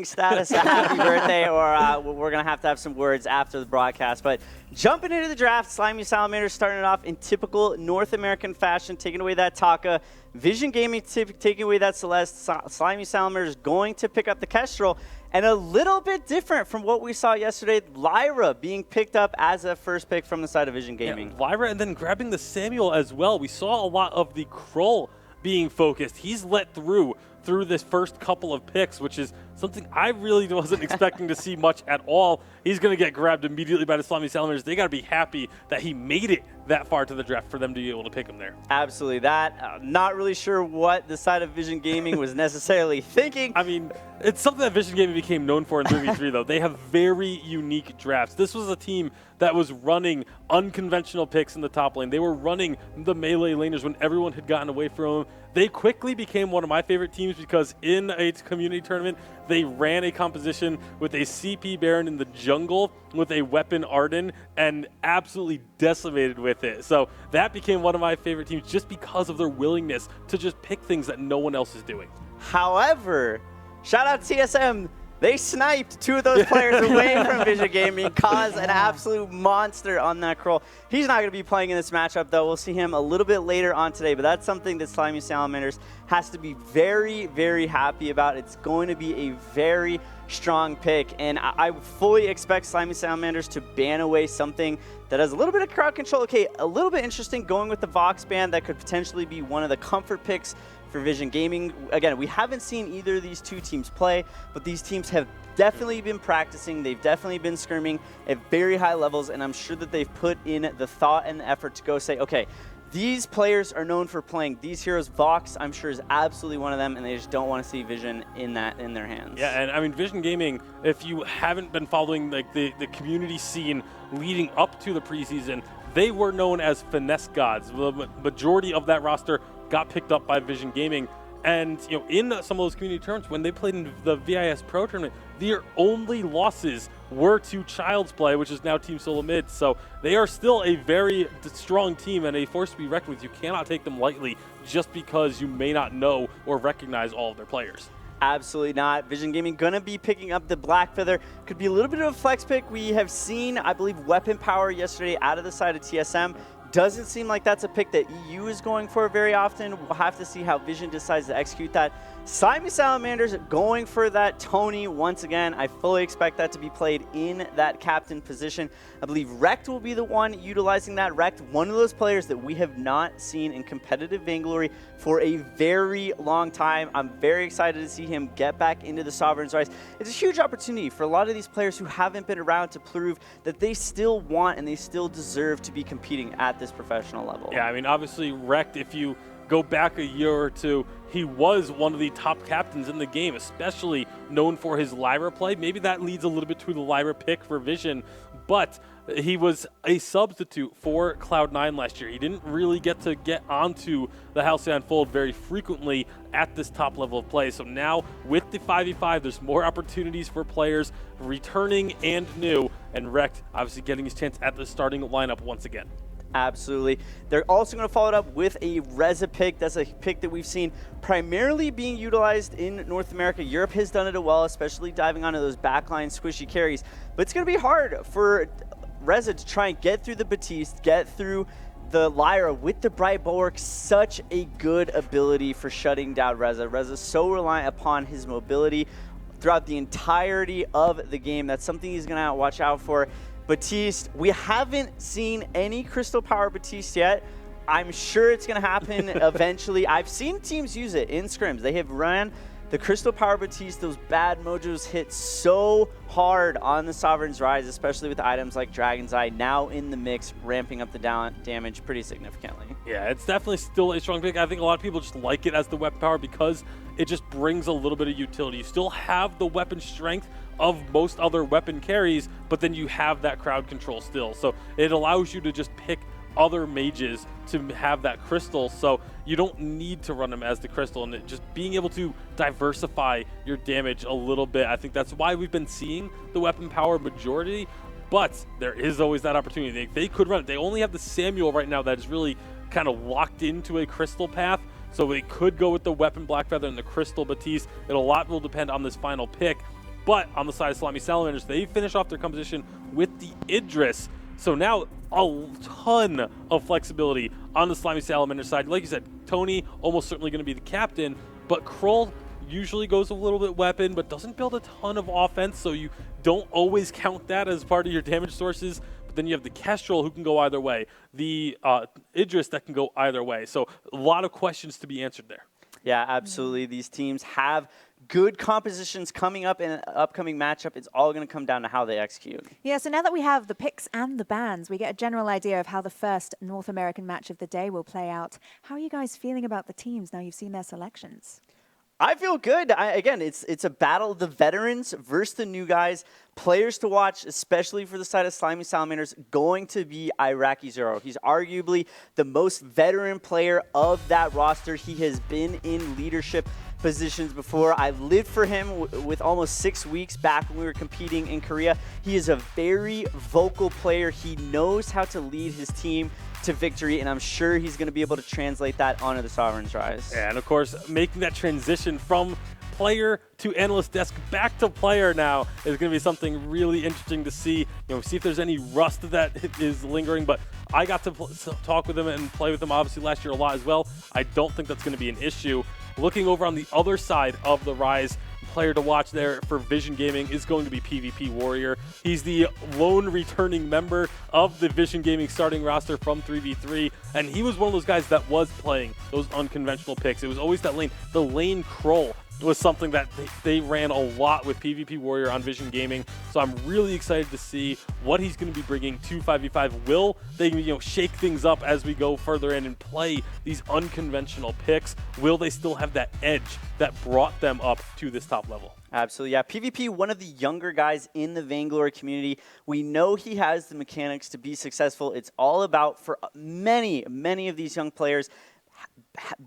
status a happy birthday, or we're going to have some words after the broadcast. But jumping into the draft, Slimy Salamanders starting it off in typical North American fashion, taking away that Taka. Vision Gaming taking away that Celeste. Slimy Salamanders going to pick up the Kestrel. And a little bit different from what we saw yesterday, Lyra being picked up as a first pick from the side of Vision Gaming. Yeah, Lyra, and then grabbing the Samuel as well. We saw a lot of the Krull being focused. He's let through this first couple of picks, which is something I really wasn't expecting to see much at all. He's going to get grabbed immediately by the Slimy Salamanders. They got to be happy that he made it that far to the draft for them to be able to pick him there. Absolutely. Not really sure what the side of Vision Gaming was necessarily thinking. I mean, it's something that Vision Gaming became known for in 3v3, though. They have very unique drafts. This was a team that was running unconventional picks in the top lane. They were running the melee laners when everyone had gotten away from them. They quickly became one of my favorite teams because in a community tournament, they ran a composition with a CP Baron in the jungle with a weapon Arden and absolutely decimated with it. So that became one of my favorite teams just because of their willingness to just pick things that no one else is doing. However, shout out TSM. They sniped two of those players away from Vision Gaming, caused an absolute monster on that Krull. He's not going to be playing in this matchup, though. We'll see him a little bit later on today, but that's something that Slimy Salamanders has to be very, very happy about. It's going to be a very strong pick, and I fully expect Slimy Salamanders to ban away something that has a little bit of crowd control. Okay, a little bit interesting going with the Vox ban. That could potentially be one of the comfort picks for Vision Gaming. Again, we haven't seen either of these two teams play, but these teams have definitely been practicing. They've definitely been scrimming at very high levels, and I'm sure that they've put in the thought and the effort to go say, okay, these players are known for playing these heroes. Vox, I'm sure, is absolutely one of them, and they just don't want to see Vision in their hands. Yeah, and I mean, Vision Gaming, if you haven't been following like the community scene leading up to the preseason, they were known as finesse gods. The majority of that roster got picked up by Vision Gaming. And you know, in some of those community tournaments, when they played in the VIS Pro tournament, their only losses were to Child's Play, which is now Team Solo Mid. So they are still a very strong team and a force to be reckoned with. You cannot take them lightly just because you may not know or recognize all of their players. Absolutely not. Vision Gaming going to be picking up the Black Feather. Could be a little bit of a flex pick. We have seen, I believe, Weapon Power yesterday out of the side of TSM. Doesn't seem like that's a pick that EU is going for very often. We'll have to see how Vision decides to execute that. Slimy Salamanders going for that Tony once again. I fully expect that to be played in that captain position. I believe Rekt will be the one utilizing that. Rekt, one of those players that we have not seen in competitive Vainglory for a very long time. I'm very excited to see him get back into the Sovereign's Rise. It's a huge opportunity for a lot of these players who haven't been around to prove that they still want and they still deserve to be competing at this professional level. Yeah, I mean, obviously, Rekt, if you go back a year or two, he was one of the top captains in the game, especially known for his Lyra play. Maybe that leads a little bit to the Lyra pick for Vision, but he was a substitute for Cloud9 last year. He didn't really get onto the Halcyon Fold very frequently at this top level of play. So now with the 5v5, there's more opportunities for players returning and new, and Rekt obviously getting his chance at the starting lineup once again. Absolutely. They're also going to follow it up with a Reza pick. That's a pick that we've seen primarily being utilized in North America. Europe has done it well, especially diving onto those backline squishy carries. But it's going to be hard for Reza to try and get through the Batiste, get through the Lyra with the Bright Bulwark. Such a good ability for shutting down Reza. Reza's so reliant upon his mobility throughout the entirety of the game. That's something he's going to watch out for. Batiste, we haven't seen any Crystal Power Batiste yet. I'm sure it's going to happen eventually. I've seen teams use it in scrims. They have ran the Crystal Power Batiste. Those bad mojos hit so hard on the Sovereign's Rise, especially with items like Dragon's Eye now in the mix, ramping up the damage pretty significantly. Yeah, it's definitely still a strong pick. I think a lot of people just like it as the weapon power because it just brings a little bit of utility. You still have the weapon strength of most other weapon carries, but then you have that crowd control still. So it allows you to just pick other mages to have that crystal, so you don't need to run them as the crystal, and just being able to diversify your damage a little bit. I think that's why we've been seeing the weapon power majority, but there is always that opportunity. They could run it. They only have the Samuel right now that is really kind of locked into a crystal path, so they could go with the weapon Blackfeather and the crystal Batiste. A lot will depend on this final pick. But on the side of Slimy Salamanders, they finish off their composition with the Idris. So now a ton of flexibility on the Slimy Salamanders side. Like you said, Tony almost certainly going to be the captain, but Kroll usually goes a little bit weapon, but doesn't build a ton of offense, so you don't always count that as part of your damage sources. But then you have the Kestrel who can go either way, the Idris that can go either way. So a lot of questions to be answered there. Yeah, absolutely. These teams have good compositions coming up in an upcoming matchup. It's all going to come down to how they execute. Yeah, so now that we have the picks and the bans, we get a general idea of how the first North American match of the day will play out. How are you guys feeling about the teams now you've seen their selections? I feel good. Again, it's a battle of the veterans versus the new guys. Players to watch, especially for the side of Slimy Salamanders, going to be Iraqi Zero. He's arguably the most veteran player of that roster. He has been in leadership positions before. I lived for him with almost 6 weeks back when we were competing in Korea. He is a very vocal player. He knows how to lead his team to victory, and I'm sure he's going to be able to translate that onto the Sovereign's Rise. And of course, making that transition from player to analyst desk back to player now is going to be something really interesting to see. See if there's any rust that is lingering. But I got to talk with him and play with him obviously last year a lot as well. I don't think that's going to be an issue. Looking over on the other side of the Rise, player to watch there for Vision Gaming is going to be PvP Warrior. He's the lone returning member of the Vision Gaming starting roster from 3v3, and he was one of those guys that was playing those unconventional picks. It was always that lane. The lane Kroll was something that they ran a lot with PvP Warrior on Vision Gaming. So I'm really excited to see what he's going to be bringing to 5v5. Will they shake things up as we go further in and play these unconventional picks? Will they still have that edge that brought them up to this top level? Absolutely, yeah. PvP, one of the younger guys in the Vainglory community. We know he has the mechanics to be successful. It's all about, for many of these young players,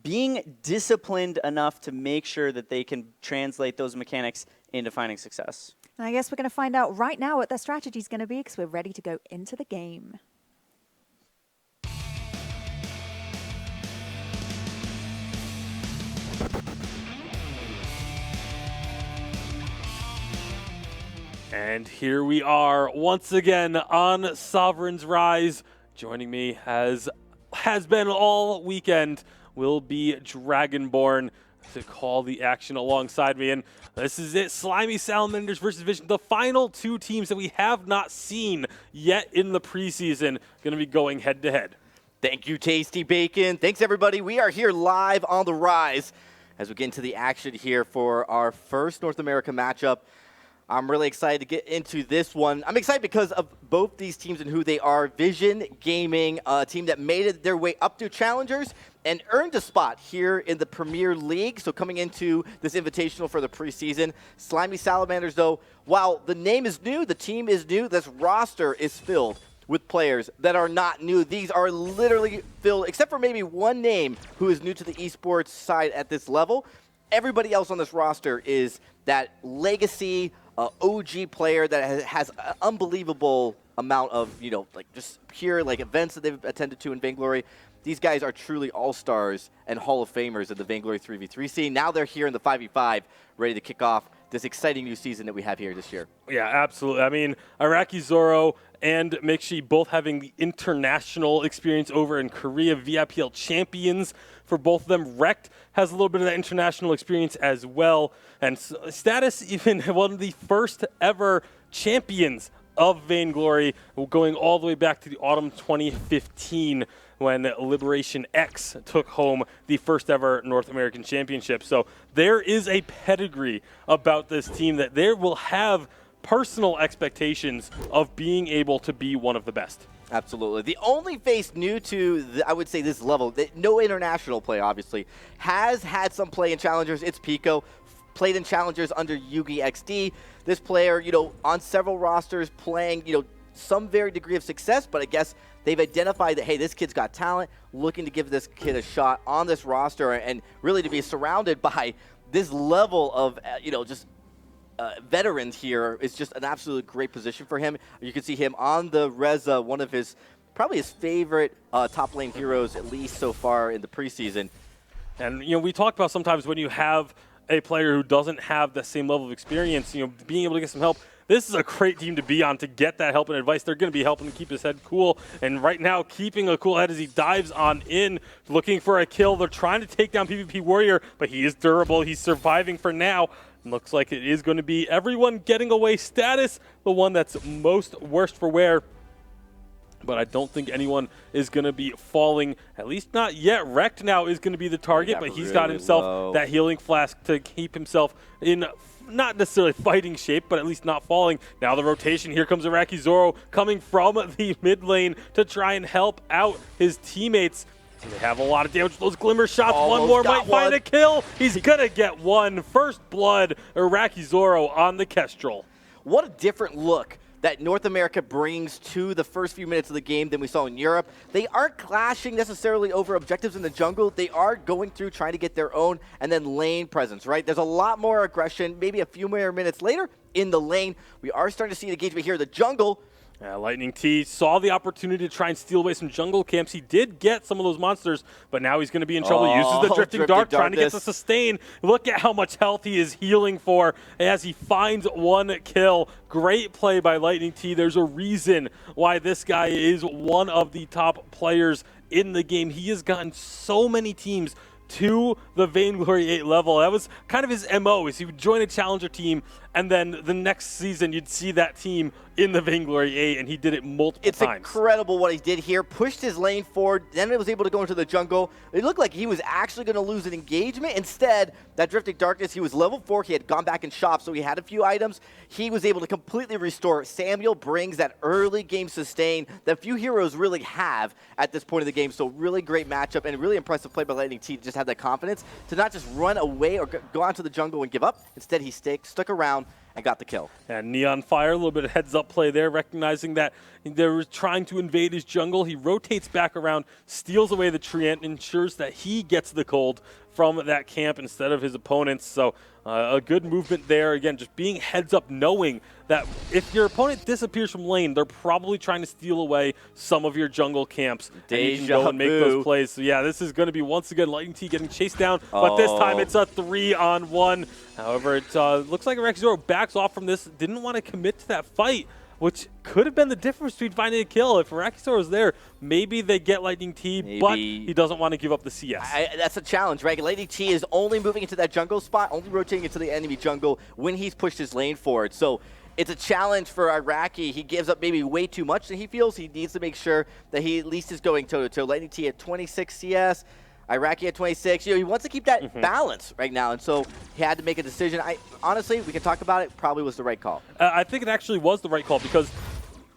being disciplined enough to make sure that they can translate those mechanics into finding success. And I guess we're going to find out right now what their strategy is going to be because we're ready to go into the game. And here we are once again on Sovereign's Rise. Joining me has been all weekend will be Dragonborn to call the action alongside me. And this is it, Slimy Salamanders versus Vision, the final two teams that we have not seen yet in the preseason, going to be going head-to-head. Thank you, Tasty Bacon. Thanks, everybody. We are here live on the Rise as we get into the action here for our first North America matchup. I'm really excited to get into this one. I'm excited because of both these teams and who they are. Vision Gaming, a team that made it their way up to Challengers and earned a spot here in the Premier League. So coming into this invitational for the preseason. Slimy Salamanders, though, while the name is new, the team is new, this roster is filled with players that are not new. These are literally filled, except for maybe one name who is new to the esports side at this level. Everybody else on this roster is that legacy OG player that has an unbelievable amount of, just pure events that they've attended to in Vainglory. These guys are truly all-stars and Hall of Famers of the Vainglory 3v3 scene. Now they're here in the 5v5, ready to kick off this exciting new season that we have here this year. Yeah, absolutely. I mean, Iraqi Zoro and Mixi both having the international experience over in Korea, VIPL champions for both of them. Rekt has a little bit of that international experience as well. And Status, even one of the first ever champions of Vainglory, going all the way back to the autumn 2015 when Liberation X took home the first ever North American Championship. So there is a pedigree about this team that they will have personal expectations of being able to be one of the best. Absolutely. The only face new to, I would say, this level, no international play, obviously, has had some play in Challengers. It's Pico. Played in Challengers under Yugi XD. This player, on several rosters playing, some very degree of success, but I guess they've identified that, hey, this kid's got talent, looking to give this kid a shot on this roster and really to be surrounded by this level of, veterans here is just an absolute great position for him. You can see him on the Reza, one of probably his favorite top lane heroes, at least so far in the preseason. And, we talked about sometimes when you have a player who doesn't have the same level of experience, being able to get some help. This is a great team to be on to get that help and advice. They're going to be helping him keep his head cool. And right now, keeping a cool head as he dives on in, looking for a kill. They're trying to take down PvP Warrior, but he is durable. He's surviving for now. Looks like it is going to be everyone getting away status, the one that's most worst for wear. But I don't think anyone is going to be falling, at least not yet. Wrecked now is going to be the target, but he's got himself that healing flask to keep himself in not necessarily fighting shape, but at least not falling. Now the rotation, here comes Iraqi Zoro coming from the mid lane to try and help out his teammates. They have a lot of damage with those glimmer shots. One more might find a kill. He's going to get one. First blood, Iraqi Zoro on the Kestrel. What a different look that North America brings to the first few minutes of the game than we saw in Europe. They aren't clashing necessarily over objectives in the jungle. They are going through trying to get their own and then lane presence, right? There's a lot more aggression, maybe a few more minutes later in the lane. We are starting to see an engagement here in the jungle. Lightning T saw the opportunity to try and steal away some jungle camps. He did get some of those monsters, but now he's going to be in trouble. Uses the Drifting Dark, trying to get the sustain. Look at how much health he is healing for as he finds one kill. Great play by Lightning T. There's a reason why this guy is one of the top players in the game. He has gotten so many teams to the Vainglory 8 level. That was kind of his MO, is he would join a challenger team, and then the next season you'd see that team in the Vainglory 8, and he did it multiple times. It's incredible what he did here. Pushed his lane forward, then it was able to go into the jungle. It looked like he was actually going to lose an engagement. Instead, that Drifting Darkness, he was level 4. He had gone back and shopped, so he had a few items. He was able to completely restore. Samuel brings that early game sustain that few heroes really have at this point of the game. So really great matchup and really impressive play by Lightning T to just have that confidence to not just run away or go out to the jungle and give up. Instead, he stuck around and got the kill. And Neon Fire, a little bit of heads-up play there, recognizing that they were trying to invade his jungle. He rotates back around, steals away the treant, ensures that he gets the gold from that camp instead of his opponents. So a good movement there. Again, just being heads up, knowing that if your opponent disappears from lane, they're probably trying to steal away some of your jungle camps. And you can go and make those plays. So yeah, this is going to be once again Lightning T getting chased down, but this time it's a 3-on-1. However, it looks like Iraqi Zoro backs off from this, didn't want to commit to that fight, which could have been the difference between finding a kill. If Iraqi Zoro was there, maybe they get Lightning T, but he doesn't want to give up the CS. That's a challenge, right? Lightning T is only moving into that jungle spot, only rotating into the enemy jungle when he's pushed his lane forward. So it's a challenge for Iraqi. He gives up maybe way too much that he feels. He needs to make sure that he at least is going toe-to-toe. Lightning T at 26 CS. Iraqi at 26. He wants to keep that balance right now, and so he had to make a decision. Honestly, we can talk about it. Probably was the right call. I think it actually was the right call because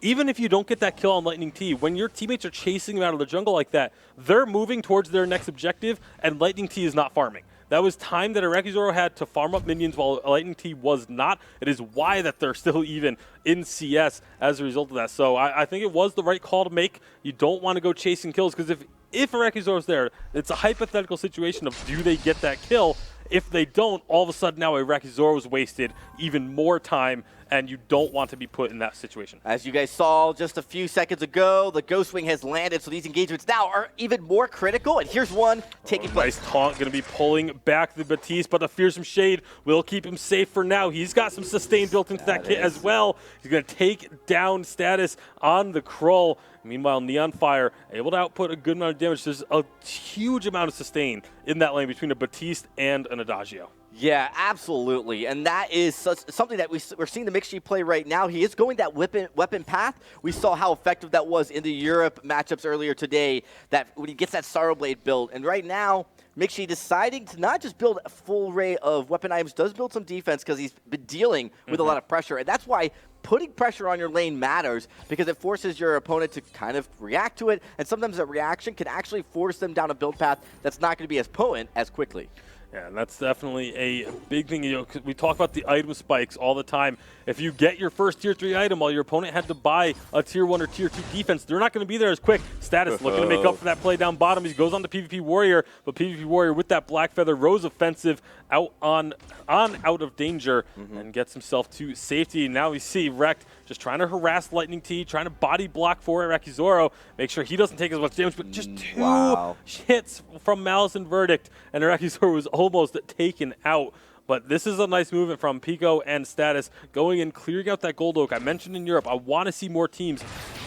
even if you don't get that kill on Lightning T, when your teammates are chasing him out of the jungle like that, they're moving towards their next objective, and Lightning T is not farming. That was time that Iraqi Zoro had to farm up minions while Lightning T was not. It is why that they're still even in CS as a result of that. So I think it was the right call to make. You don't want to go chasing kills because if Iraqi Zoro's there, it's a hypothetical situation of do they get that kill? If they don't, all of a sudden now Iraqi Zoro was wasted even more time, and you don't want to be put in that situation. As you guys saw just a few seconds ago, the Ghost Wing has landed, so these engagements now are even more critical, and here's one taking place. Nice taunt, going to be pulling back the Batiste, but the Fearsome Shade will keep him safe for now. He's got some sustain built into that kit as well. He's going to take down status on the Krull. Meanwhile, Neon Fire able to output a good amount of damage. There's a huge amount of sustain in that lane between a Batiste and an Adagio. Yeah, absolutely, and that is something that we're seeing the Mixed play right now. He is going that weapon path. We saw how effective that was in the Europe matchups earlier today, that when he gets that Sorrow Blade build. And right now, Mixed deciding to not just build a full array of weapon items, does build some defense because he's been dealing with a lot of pressure, and that's why putting pressure on your lane matters, because it forces your opponent to kind of react to it, and sometimes that reaction can actually force them down a build path that's not going to be as potent as quickly. Yeah, and that's definitely a big thing. We talk about the item spikes all the time. If you get your first Tier 3 item while your opponent had to buy a Tier 1 or Tier 2 defense, they're not going to be there as quick. Status looking to make up for that play down bottom. He goes on to PvP Warrior, but PvP Warrior with that Black Feather Rose offensive out of danger and gets himself to safety. Now we see Wrecked just trying to harass Lightning T, trying to body block for Iraqi Zoro, make sure he doesn't take as much damage, but just two hits from Malice and Verdict, and Iraqi Zoro was almost taken out But this is a nice movement from Pico and Status going and clearing out that Gold Oak. I mentioned in Europe, I want to see more teams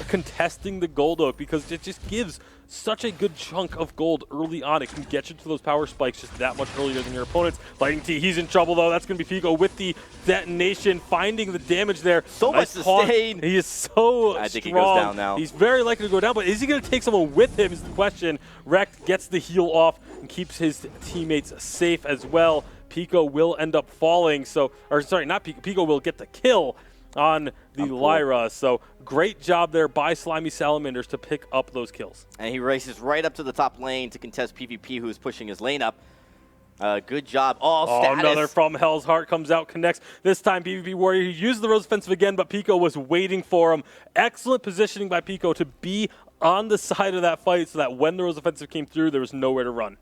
contesting the Gold Oak because it just gives such a good chunk of gold early on. It can get you to those power spikes just that much earlier than your opponents. Lightning T, he's in trouble though. That's going to be Pico with the detonation, finding the damage there. So much sustain. He is so I think strong. he goes down now. He's very likely to go down, but is he going to take someone with him is the question. Rekt gets the heal off and keeps his teammates safe as well. Pico will end up falling, not Pico. Pico will get the kill on the Lyra. So great job there by Slimy Salamanders to pick up those kills. And he races right up to the top lane to contest PvP, who is pushing his lane up. Good job. Status. Another from Hell's Heart comes out, connects. This time PvP Warrior, he used the Rose Offensive again, but Pico was waiting for him. Excellent positioning by Pico to be on the side of that fight so that when the Rose Offensive came through, there was nowhere to run.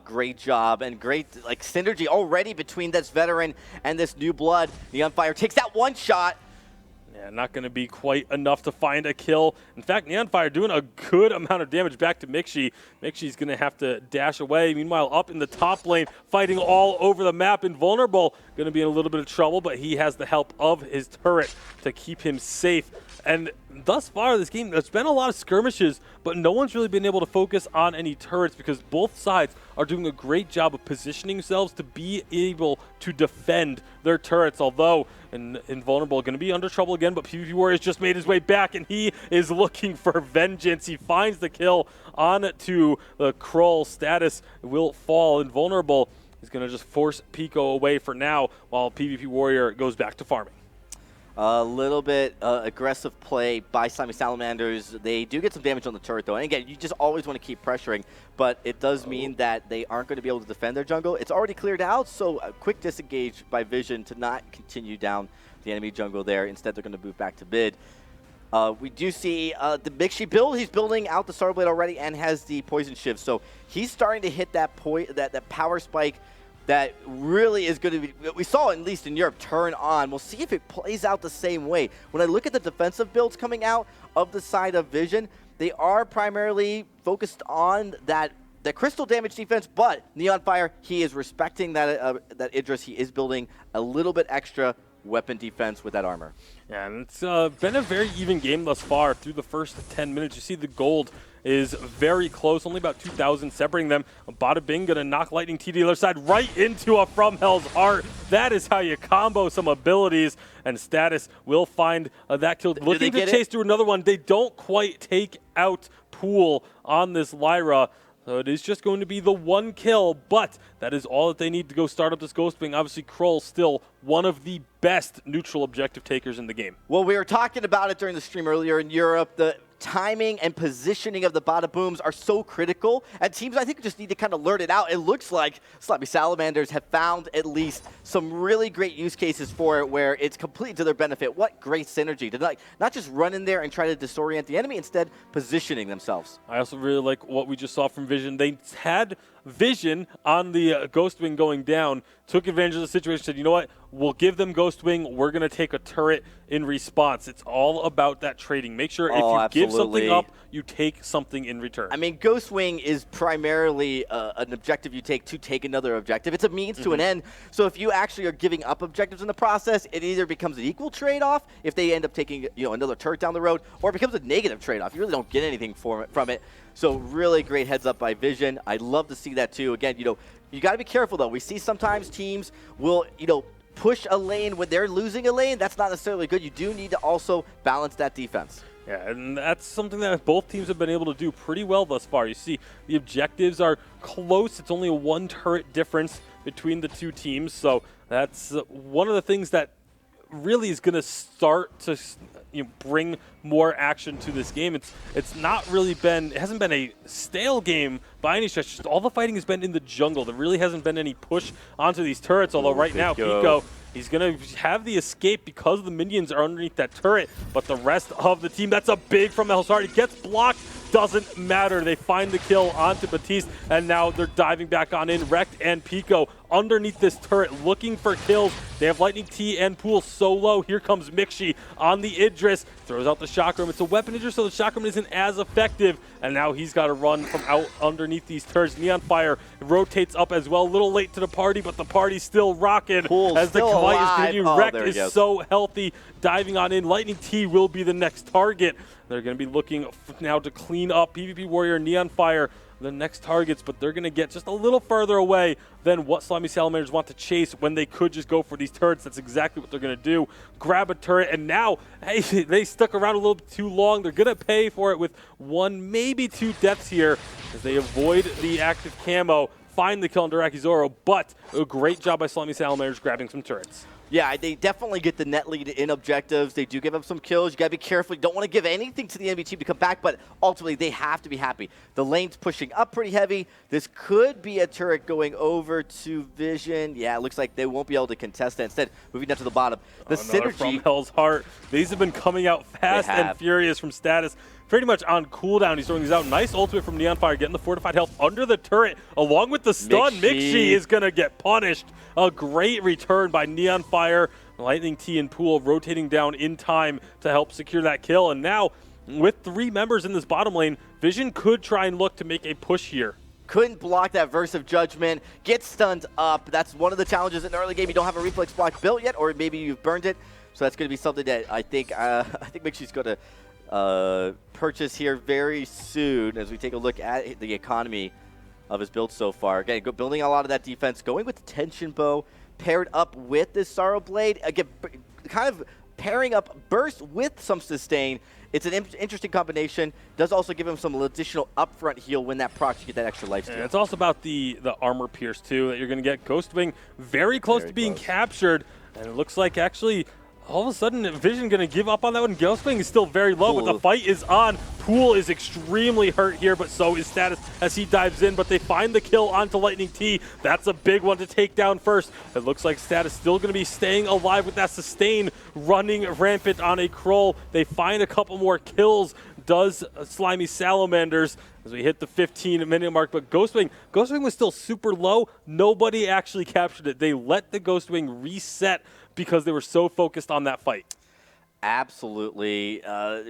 Great job and great synergy already between this veteran and this new blood. Neonfire takes that one shot. Yeah, not going to be quite enough to find a kill. In fact, Neonfire doing a good amount of damage back to Mixi. Mixi's going to have to dash away. Meanwhile, up in the top lane, fighting all over the map. Invulnerable going to be in a little bit of trouble, but he has the help of his turret to keep him safe. And thus far, this game, there's been a lot of skirmishes, but no one's really been able to focus on any turrets because both sides are doing a great job of positioning themselves to be able to defend their turrets. Although Invulnerable going to be under trouble again, but PvP Warriors just made his way back, and he is looking for vengeance. He finds the kill onto the Krull. Status will fall. Invulnerable is going to just force Pico away for now while PvP Warrior goes back to farming. A little bit aggressive play by Slimy Salamanders. They do get some damage on the turret, though. And again, you just always want to keep pressuring, but it does mean that they aren't going to be able to defend their jungle. It's already cleared out, so a quick disengage by Vision to not continue down the enemy jungle there. Instead, they're going to move back to mid. We do see the Mixi build. He's building out the Star Blade already and has the Poison Shiv. So he's starting to hit that power spike that really is going to be, we saw at least in Europe, turn on. We'll see if it plays out the same way. When I look at the defensive builds coming out of the side of Vision, they are primarily focused on that crystal damage defense, but Neonfire, he is respecting that Idris. He is building a little bit extra weapon defense with that armor. Yeah, and it's been a very even game thus far through the first 10 minutes. You see the gold is very close, only about 2,000 separating them. Bada Bing going to knock Lightning T to the other side right into a From Hell's Heart. That is how you combo some abilities, and Status will find that kill. Looking to chase through another one. They don't quite take out Pool on this Lyra. So it is just going to be the one kill, but that is all that they need to go start up this Ghost Wing. Obviously, Krull still one of the best neutral objective takers in the game. Well, we were talking about it during the stream earlier in Europe. The timing and positioning of the Bada Booms are so critical, and teams, I think, just need to kind of learn it out. It looks like Slimy Salamanders have found at least some really great use cases for it where it's completely to their benefit. What great synergy to not just run in there and try to disorient the enemy, instead positioning themselves. I also really like what we just saw from Vision. They had Vision on the Ghost Wing going down, took advantage of the situation, said, you know what, we'll give them Ghost Wing, we're going to take a turret in response. It's all about that trading. Make sure if you give something up, you take something in return. I mean, Ghost Wing is primarily an objective you take to take another objective. It's a means to an end. So if you actually are giving up objectives in the process, it either becomes an equal trade-off if they end up taking another turret down the road, or it becomes a negative trade-off. You really don't get anything from it. So really great heads up by Vision. I'd love to see that too. Again, you got to be careful though. We see sometimes teams will, push a lane when they're losing a lane. That's not necessarily good. You do need to also balance that defense. Yeah, and that's something that both teams have been able to do pretty well thus far. You see, the objectives are close. It's only a one turret difference between the two teams. So that's one of the things that really is going to start to bring more action to this game. It's not really been, it hasn't been a stale game by any stretch. Just all the fighting has been in the jungle. There really hasn't been any push onto these turrets, although right now Pico, he's going to have the escape because the minions are underneath that turret, but the rest of the team, that's a big from Hell's Heart. He gets blocked, doesn't matter. They find the kill onto Batiste, and now they're diving back on in. Rekt and Pico underneath this turret looking for kills. They have Lightning T and Pool solo. Here comes Mixi on the Idris. Throws out the Chakram. It's a weapon Idris, so the Chakram isn't as effective. And now he's got to run from out underneath these turrets. Neon Fire rotates up as well. A little late to the party, but the party's still rocking. Pool's as the still fight is alive. continuing. Oh, Wrecked there he is goes. so healthy. Diving on in. Lightning T will be the next target. They're going to be looking now to clean up PvP Warrior, Neon Fire, the next targets, but they're going to get just a little further away than what Slimy Salamanders want to chase when they could just go for these turrets. That's exactly what they're going to do. Grab a turret, and now, hey, they stuck around a little bit too long. They're going to pay for it with 1, maybe 2 deaths here as they avoid the active camo, find the kill on Daraki Zoro, but a great job by Slimy Salamanders grabbing some turrets. Yeah, they definitely get the net lead in objectives. They do give up some kills. You got to be careful. You don't want to give anything to the enemy team to come back, but ultimately they have to be happy. The lane's pushing up pretty heavy. This could be a turret going over to Vision. Yeah, it looks like they won't be able to contest that. Instead, moving down to the bottom. The synergy from Hell's Heart. These have been coming out fast and furious from Status. Pretty much on cooldown, he's throwing these out. Nice ultimate from Neon Fire, getting the fortified health under the turret, along with the stun. Mixi is going to get punished. A great return by Neon Fire. Lightning T and Pool rotating down in time to help secure that kill. And now, with 3 members in this bottom lane, Vision could try and look to make a push here. Couldn't block that Verse of Judgment. Get stunned up. That's one of the challenges in the early game. You don't have a reflex block built yet, or maybe you've burned it. So that's going to be something that I think Mixi's going to purchase here very soon as we take a look at the economy of his build so far. Again, building a lot of that defense, going with the Tension Bow, paired up with this Sorrow Blade. Again, kind of pairing up Burst with some Sustain. It's an interesting combination. Does also give him some additional upfront heal when that procs, you get that extra life steal. And it's also about the armor pierce, too, that you're going to get. Ghostwing very close to being captured, and it looks like actually all of a sudden, Vision going to give up on that one. Ghostwing is still very low, but the fight is on. Pool is extremely hurt here, but so is Status as he dives in. But they find the kill onto Lightning T. That's a big one to take down first. It looks like Status still going to be staying alive with that sustain, running rampant on a Kroll. They find a couple more kills. Does Slimy Salamanders as we hit the 15-minute mark, but Ghostwing was still super low. Nobody actually captured it. They let the Ghostwing reset because they were so focused on that fight. Absolutely.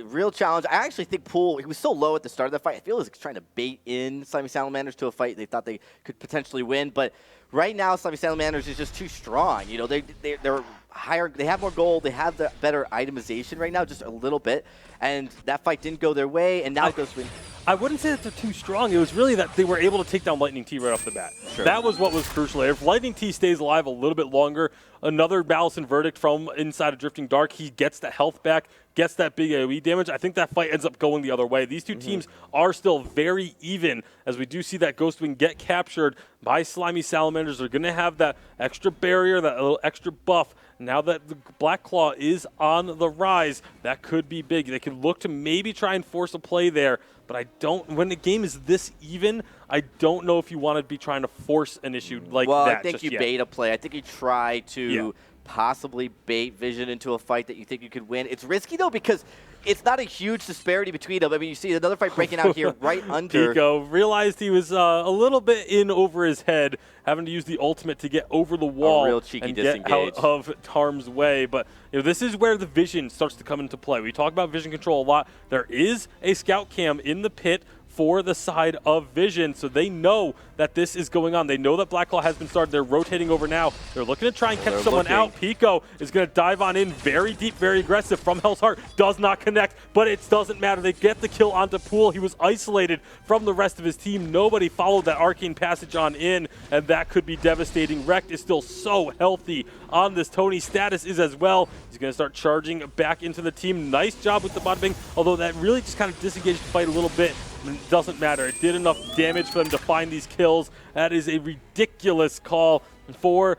Real challenge. I actually think Pool, he was so low at the start of the fight. I feel like he's trying to bait in Slimy Salamanders to a fight they thought they could potentially win. But right now, Slimy Salamanders is just too strong. You know, they're higher. They have more gold. They have the better itemization right now, just a little bit. And that fight didn't go their way. And now Ghostwing. I wouldn't say that they're too strong. It was really that they were able to take down Lightning T right off the bat. Sure. That was what was crucial there. If Lightning T stays alive a little bit longer, another Malice and Verdict from inside of Drifting Dark, he gets the health back, gets that big AoE damage. I think that fight ends up going the other way. These two teams are still very even, as we do see that Ghostwing get captured by Slimy Salamanders. They're going to have that extra barrier, that little extra buff. Now that the Black Claw is on the rise, that could be big. They could look to maybe try and force a play there, but I don't, when the game is this even, I don't know if you want to be trying to force an issue like that. Well, I think you bait a play. I think you try to possibly bait Vision into a fight that you think you could win. It's risky, though, because it's not a huge disparity between them. I mean, you see another fight breaking out here right under. Pico realized he was a little bit in over his head, having to use the ultimate to get over the wall real cheeky and disengage. get out of harm's way. But you know, this is where the vision starts to come into play. We talk about vision control a lot. There is a scout cam in the pit for the side of Vision, so they know that this is going on. They know that Black Claw has been started. They're rotating over now. They're looking to try and catch someone out. Pico is going to dive on in very deep, very aggressive from Hell's Heart. Does not connect, but it doesn't matter. They get the kill onto Pool. He was isolated from the rest of his team. Nobody followed that arcane passage on in, and that could be devastating. Wrecked is still so healthy on this Tony. Status is as well. He's going to start charging back into the team. Nice job with the bottom bang, although that really just kind of disengaged the fight a little bit. It doesn't matter. It did enough damage for them to find these kills. That is a ridiculous call for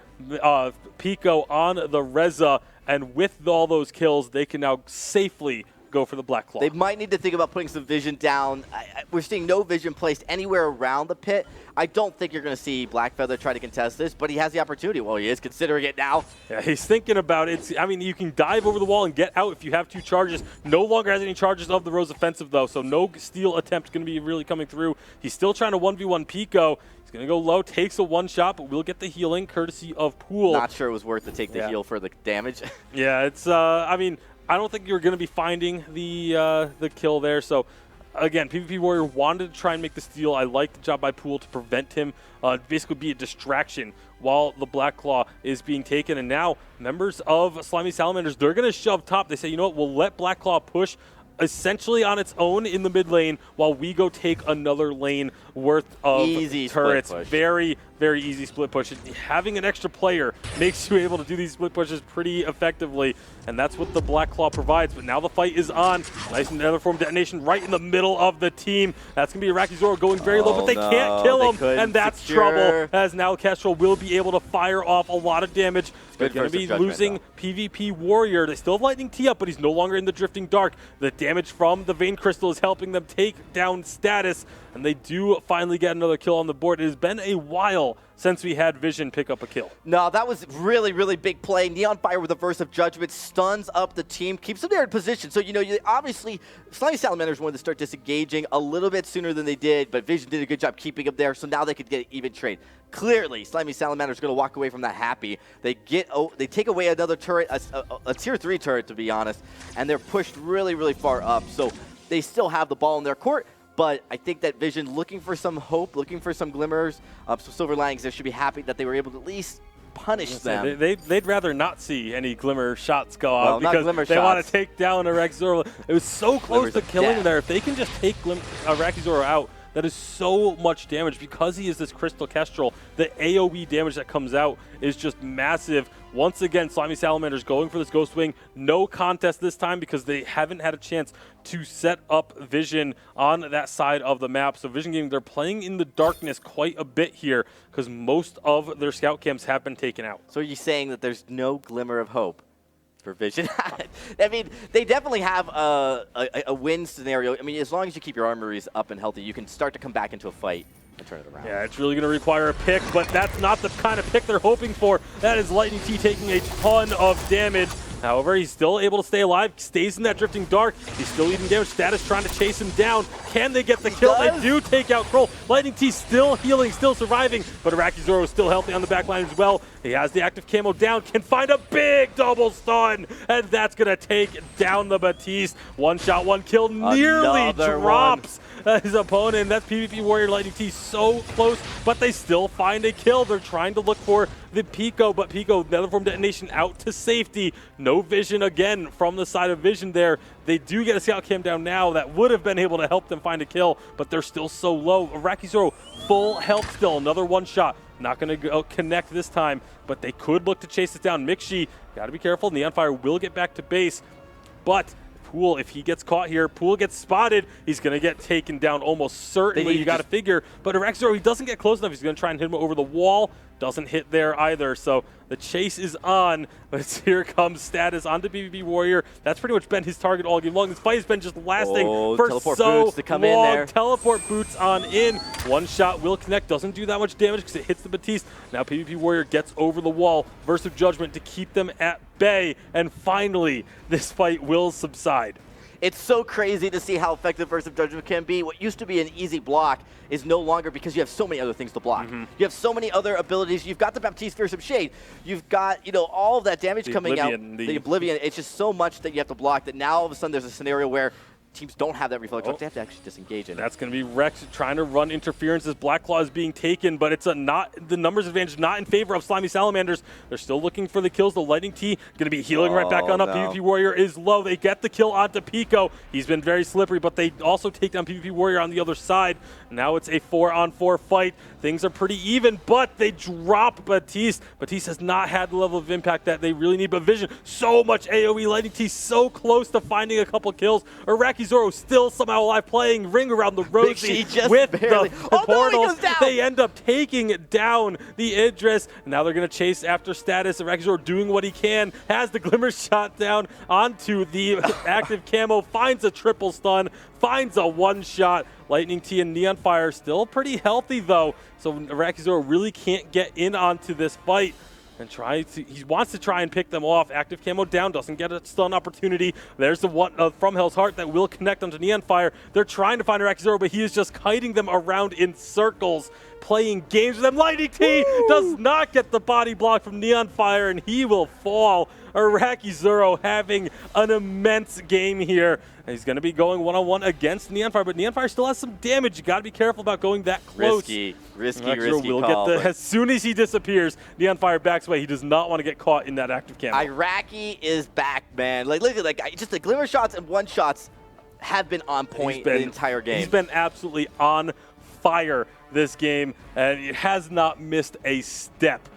Pico on the Reza, and with all those kills, they can now safely go for the Black Claw. They might need to think about putting some vision down. We're seeing no vision placed anywhere around the pit. I don't think you're going to see Blackfeather try to contest this, but he has the opportunity. Well, he is considering it now. Yeah, he's thinking about it. I mean, you can dive over the wall and get out if you have 2 charges. No longer has any charges of the Rose offensive, though, so no steal attempt going to be really coming through. He's still trying to 1v1 Pico. He's going to go low, takes a one shot, but we'll get the healing courtesy of Pool. Not sure it was worth to take the heal for the damage. Yeah, it's, I mean, I don't think you're going to be finding the kill there, so again, PvP Warrior wanted to try and make the steal. I like the job by Pool to prevent him, basically be a distraction while the Black Claw is being taken. And now members of Slimy Salamanders, they're going to shove top. They say, you know what, we'll let Black Claw push essentially on its own in the mid lane while we go take another lane worth of easy turrets. Split push. Very, very easy split push. Having an extra player makes you able to do these split pushes pretty effectively, and that's what the Black Claw provides. But now the fight is on. Nice Netherform detonation right in the middle of the team. That's going to be Iraqi Zoro going very low, but they can't kill him, and that's trouble, as now Kestrel will be able to fire off a lot of damage. They're going to be losing PvP Warrior. They still have Lightning T up, but he's no longer in the Drifting Dark. The damage from the Vein Crystal is helping them take down Status, and they do finally get another kill on the board. It has been a while since we had Vision pick up a kill. No, that was really, really big play. Neon Fire with a Verse of Judgment stuns up the team, keeps them there in position. So, you know, obviously, Slimy Salamanders wanted to start disengaging a little bit sooner than they did, but Vision did a good job keeping them there, so now they could get an even trade. Clearly, Slimy Salamanders are going to walk away from that happy. They take away another turret, a tier 3 turret, to be honest, and they're pushed really, really far up. So they still have the ball in their court. But I think that Vision, looking for some hope, looking for some glimmers, some silver linings, they should be happy that they were able to at least punish them. They'd rather not see any glimmer shots go out because they want to take down Iraqi Zoro. It was so close to killing there. If they can just take Iraqi Zoro out, that is so much damage. Because he is this Crystal Kestrel, the AoE damage that comes out is just massive. Once again, Slimy Salamanders going for this Ghost Wing. No contest this time because they haven't had a chance to set up Vision on that side of the map. So Vision Gaming, they're playing in the darkness quite a bit here because most of their scout camps have been taken out. So are you saying that there's no glimmer of hope for Vision? I mean, they definitely have a win scenario. I mean, as long as you keep your armories up and healthy, you can start to come back into a fight and turn it around. Yeah, it's really going to require a pick, but that's not the kind of pick they're hoping for. That is Lightning T taking a ton of damage. However, he's still able to stay alive, stays in that Drifting Dark. He's still eating damage. Status trying to chase him down. Can they get the kill? They do take out Kroll. Lightning T still healing, still surviving, but Iraqi Zoro is still healthy on the back line as well. He has the active camo down, can find a big double stun, and that's going to take down the Batiste. One shot, one kill, nearly drops his opponent. That's PvP Warrior Lightning T so close, but they still find a kill. They're trying to look for the Pico, but Pico, Netherform detonation out to safety. No Vision again from the side of Vision there. They do get a scout cam down now that would have been able to help them find a kill, but they're still so low. Iraqi Zoro, full health still, another one shot. Not going to go connect this time, but they could look to chase it down. Mixi, got to be careful. Neon Fire will get back to base, but Pool, if he gets caught here, Pool gets spotted, he's going to get taken down almost certainly. You got to figure. But Iraqi Zoro, he doesn't get close enough. He's going to try and hit him over the wall. Doesn't hit there either. So the chase is on, but here comes Status onto PvP Warrior. That's pretty much been his target all game long. This fight has been just lasting for so boots to come long. In there. Teleport boots on in. One shot will connect. Doesn't do that much damage because it hits the Batiste. Now PvP Warrior gets over the wall. Verse of Judgment to keep them at bay. And finally, this fight will subside. It's so crazy to see how effective Verse of Judgment can be. What used to be an easy block is no longer, because you have so many other things to block. You have so many other abilities. You've got the Baptiste Fearsome Shade. You've got, you know, all of that damage coming out. The Oblivion. It's just so much that you have to block that now all of a sudden there's a scenario where teams don't have that reflex. They have to actually disengage in. That's going to be Rex trying to run interference as Black Claw is being taken, but it's the numbers advantage not in favor of Slimy Salamanders. They're still looking for the kills. The Lightning T going to be healing right back on up. PvP Warrior is low. They get the kill onto Pico. He's been very slippery, but they also take down PvP Warrior on the other side. Now it's a 4-on-4 fight. Things are pretty even, but they drop Batiste. Batiste has not had the level of impact that they really need, but Vision, so much AoE. Lightning T so close to finding a couple kills. Iraqi Zoro still somehow alive, playing Ring Around the Rosie with the portals. They end up taking down the Idris, and now they're going to chase after Status. Iraqi Zoro doing what he can, has the Glimmer shot down onto the active camo, finds a triple stun, finds a one shot. Lightning T and Neon Fire still pretty healthy though, so Iraqi Zoro really can't get in onto this fight. and he wants to try and pick them off. Active camo down, doesn't get a stun opportunity. There's the one from Hell's Heart that will connect onto Neon Fire. They're trying to find Iraqi Zoro, but he is just kiting them around in circles, playing games with them. Lightning T does not get the body block from Neon Fire, and he will fall. Iraqi Zoro having an immense game here. He's going to be going one-on-one against Neon Fire, but Neon Fire still has some damage. You got to be careful about going that close. Risky will call. As soon as he disappears, Neon Fire backs away. He does not want to get caught in that active camo. Iraqi is back, man. Like, look at just the glimmer shots and one shots have been on point the entire game. He's been absolutely on fire this game, and it has not missed a step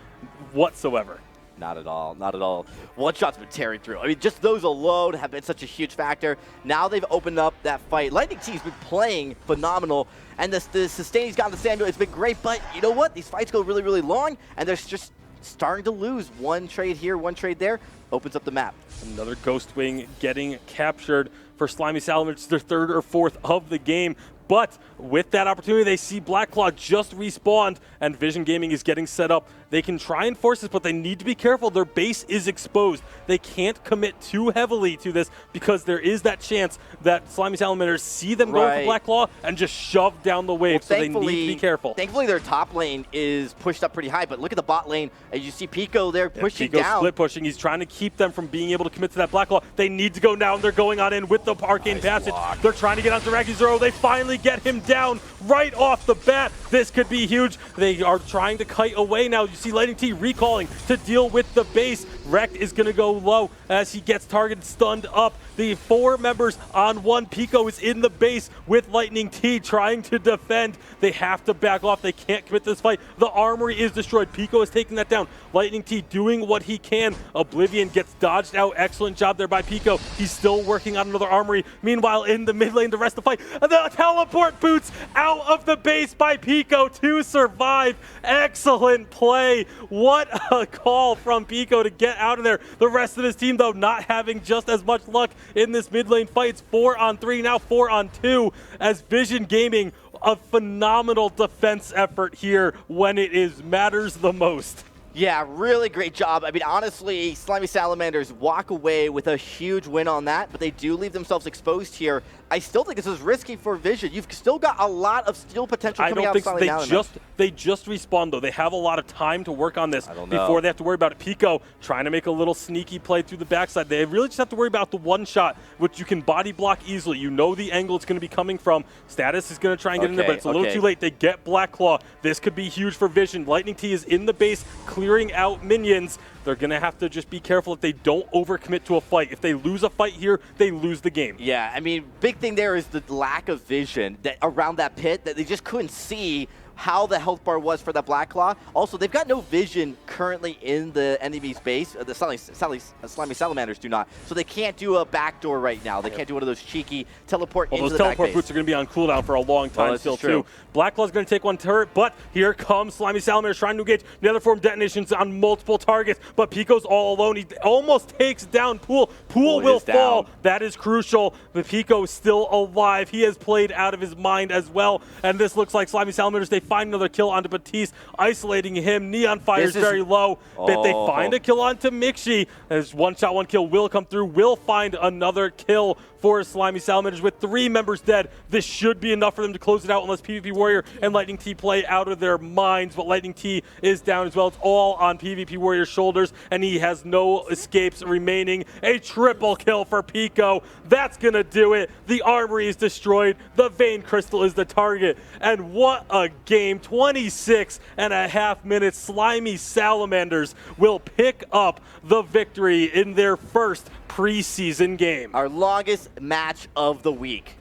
whatsoever. Not at all. Not at all. One shot's been tearing through. I mean, just those alone have been such a huge factor. Now they've opened up that fight. Lightning T's been playing phenomenal, and the sustain he's gotten to Samuel, it's been great, but you know what? These fights go really, really long, and they're just starting to lose. One trade here, one trade there, opens up the map. Another Ghost Wing getting captured for Slimy Salamanders. It's their third or fourth of the game. But with that opportunity, they see Black Claw just respawned, and Vision Gaming is getting set up. They can try and force this, but they need to be careful. Their base is exposed. They can't commit too heavily to this because there is that chance that Slimy Salamanders see them going for Black Claw and just shove down the wave, so they need to be careful. Thankfully, their top lane is pushed up pretty high, but look at the bot lane. As you see Pico there pushing Pico's down. Split pushing. He's trying to keep them from being able to commit to that Black Claw. They need to go now, and they're going on in with the Arcane Passage. Block. They're trying to get onto Iraqi Zoro. They finally get him down right off the bat. This could be huge. They are trying to kite away now. You see Lightning T recalling to deal with the base. Wrecked is going to go low as he gets targeted, stunned up. The 4 members on one. Pico is in the base with Lightning T trying to defend. They have to back off. They can't commit to this fight. The armory is destroyed. Pico is taking that down. Lightning T doing what he can. Oblivion gets dodged out. Excellent job there by Pico. He's still working on another armory. Meanwhile, in the mid lane, the rest of the fight, the teleport boots out of the base by Pico to survive. Excellent play. What a call from Pico to get out of there. The rest of his team, though, not having just as much luck in this mid lane fight. It's 4-on-3, now 4-on-2, as Vision Gaming, a phenomenal defense effort here when it matters the most. Yeah, really great job. I mean, honestly, Slimy Salamanders walk away with a huge win on that, but they do leave themselves exposed here. I still think this is risky for Vision. You've still got a lot of steal potential coming out of Slimy Salamanders. They just respawn, though. They have a lot of time to work on this before they have to worry about it. Pico trying to make a little sneaky play through the backside. They really just have to worry about the one shot, which you can body block easily. You know the angle it's going to be coming from. Status is going to try and get in there, but it's a little too late. They get Black Claw. This could be huge for Vision. Lightning T is in the base, clearing out minions. They're going to have to just be careful that they don't overcommit to a fight. If they lose a fight here, they lose the game. Yeah, I mean, big thing there is the lack of vision around that pit, that they just couldn't see how the health bar was for that Black Claw. Also, they've got no vision currently in the enemy's base. The Slimy Salamanders do not. So they can't do a backdoor right now. They can't do one of those cheeky teleport into the back base. Those teleport boots are going to be on cooldown for a long time still, too. Black Claw's going to take one turret, but here comes Slimy Salamanders trying to engage. The other form detonations on multiple targets, but Pico's all alone. He almost takes down Pool. Pool will fall. That is crucial, but Pico is still alive. He has played out of his mind as well, and this looks like Slimy Salamanders, they find another kill onto Batiste, isolating him. Neon Fire is very low, but they find a kill onto Mixi. As one shot, one kill will come through, will find another kill for Slimy Salamanders with 3 members dead. This should be enough for them to close it out unless PvP Warrior and Lightning T play out of their minds, but Lightning T is down as well. It's all on PvP Warrior's shoulders, and he has no escapes remaining. A triple kill for Pico. That's going to do it. The armory is destroyed. The Vein Crystal is the target, and what a game. 26.5 minutes. Slimy Salamanders will pick up the victory in their first preseason game. Our longest match of the week.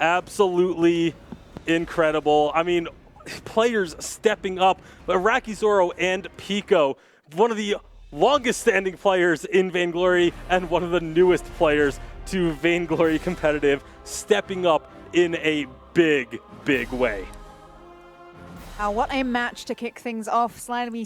Absolutely incredible. I mean, players stepping up. Iraqi Zoro and Pico, one of the longest standing players in Vainglory and one of the newest players to Vainglory competitive, stepping up in a big, big way. What a match to kick things off. Slimy